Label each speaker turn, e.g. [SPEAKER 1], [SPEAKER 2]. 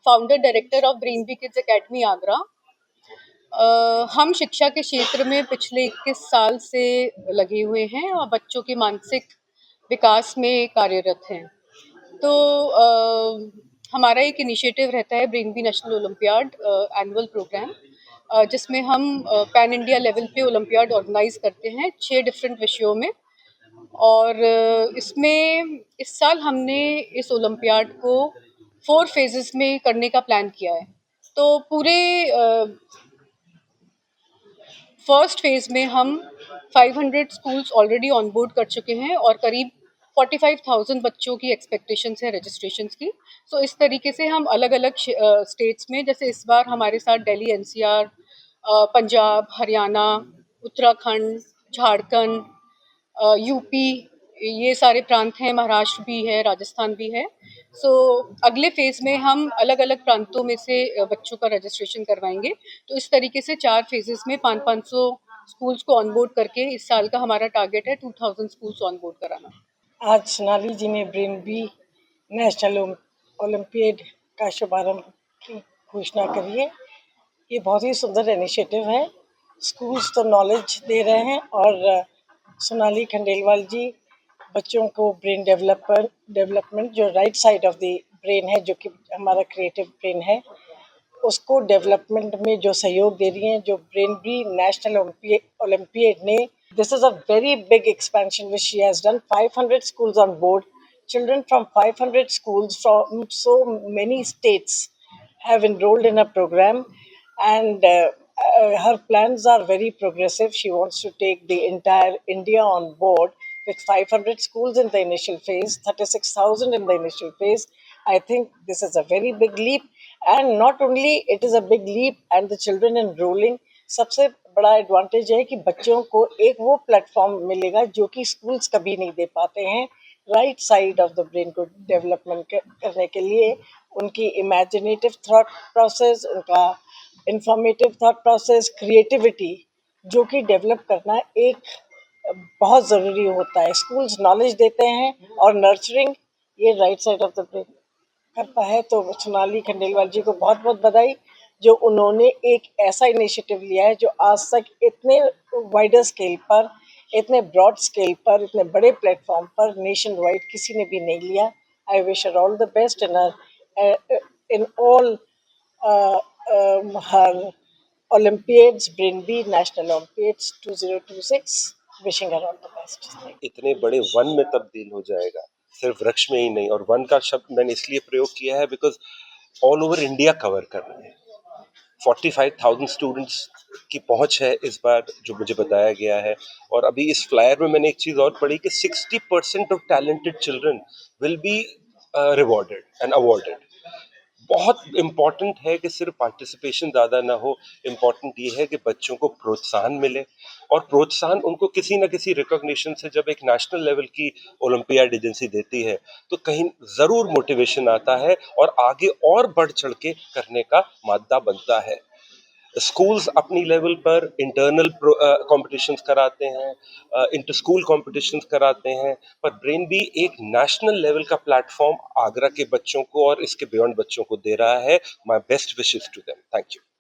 [SPEAKER 1] Founder director of Brain Bee Kids Academy Agra. हम शिक्षा के क्षेत्र में पिछले 21 साल से लगे हुए हैं और बच्चों के मानसिक विकास में कार्यरत हैं। तो हमारा एक इनिशिएटिव रहता है Brain Bee national olympiad annual program, जिसमें हम पैन इंडिया लेवल पे ओलंपियाड ऑर्गेनाइज करते हैं 6 डिफरेंट विषयों में। और इसमें इस साल हमने इस ओलंपियाड को 4 फेजेस में करने का प्लान किया है। तो पूरे फर्स्ट फेज में हम 500 स्कूल्स ऑलरेडी ऑन बोर्ड कर चुके हैं और करीब 45,000 बच्चों की एक्सपेक्टेशंस है रजिस्ट्रेशंस की। सो इस तरीके से हम अलग अलग स्टेट्स में, जैसे इस बार हमारे साथ दिल्ली एनसीआर, पंजाब, हरियाणा, उत्तराखंड, झारखंड, यूपी, ये सारे प्रांत हैं, महाराष्ट्र भी है, राजस्थान भी है। सो अगले फेज में हम अलग अलग प्रांतों में से बच्चों का रजिस्ट्रेशन करवाएंगे। तो इस तरीके से 4 फेजेस में 500 स्कूल्स को ऑनबोर्ड करके इस साल का हमारा टारगेट है 2000 स्कूल्स ऑनबोर्ड कराना।
[SPEAKER 2] आज सोनाली जी ने ब्रेन बी नेशनल ओलंपियाड का शुभारंभ की घोषणा करी है। ये बहुत ही सुंदर इनिशिएटिव है। स्कूल्स तो नॉलेज दे रहे हैं और सोनाली खंडेलवाल जी बच्चों को ब्रेन डेवलपमेंट जो right side of the brain है, जो कि हमारा क्रिएटिव ब्रेन है, उसको डेवलपमेंट में जो सहयोग दे रही हैं, जो ब्रेन बी नेशनल ओलंपियाड ने, this is a very big expansion which she has done. 500 schools on board, children from 500 schools from so many states have enrolled in a program, and her plans are very progressive. She wants to take the entire India on board with 500 schools in the initial phase, 36,000 in the initial phase. I think this is a very big leap, and not only it is a big leap and the children enrolling, सबसे बड़ा advantage है कि बच्चों को एक वो platform मिलेगा जो कि स्कूल्स कभी नहीं दे पाते हैं। Right side of the brain को डेवलपमेंट करने के लिए उनकी इमेजिनेटिव थॉट प्रोसेस, उनका इंफॉर्मेटिव थॉट प्रोसेस, क्रिएटिविटी जो कि डेवलप करना एक बहुत ज़रूरी होता है। स्कूल्स नॉलेज देते हैं और नर्चरिंग ये right side of the brain करता है। तो सोनाली खंडेलवाल जी को बहुत बहुत बधाई, जो उन्होंने एक ऐसा इनिशिएटिव लिया है जो आज तक इतने वाइडर स्केल पर, इतने ब्रॉड स्केल पर, इतने बड़े प्लेटफॉर्म पर नेशन वाइड किसी ने भी नहीं लिया। I wish her all the best in all her Olympiads, Brain B National Olympiads 2026. Wishing her all the best.
[SPEAKER 3] इतने बड़े वन में तब्दील हो जाएगा, सिर्फ वृक्ष में ही नहीं। और वन का शब्द मैंने इसलिए प्रयोग किया है because all over India cover कर रहे हैं। 45,000 स्टूडेंट्स की पहुंच है इस बार, जो मुझे बताया गया है। और अभी इस फ्लायर में मैंने एक चीज और पढ़ी कि 60% of talented children will be rewarded and awarded. बहुत इम्पॉर्टेंट है कि सिर्फ पार्टिसिपेशन ज़्यादा ना हो, इम्पॉर्टेंट ये है कि बच्चों को प्रोत्साहन मिले, और प्रोत्साहन उनको किसी न किसी रिकॉग्निशन से जब एक नेशनल लेवल की ओलंपियाड एजेंसी देती है तो कहीं ज़रूर मोटिवेशन आता है और आगे और बढ़ चढ़ के करने का मादा बनता है। स्कूल्स अपनी लेवल पर इंटरनल कॉम्पिटिशन्स कराते हैं, इंटर स्कूल कॉम्पिटिशन्स कराते हैं, पर ब्रेन बी एक नेशनल लेवल का प्लेटफॉर्म आगरा के बच्चों को और इसके बियॉन्ड बच्चों को दे रहा है। My best wishes to them. Thank you.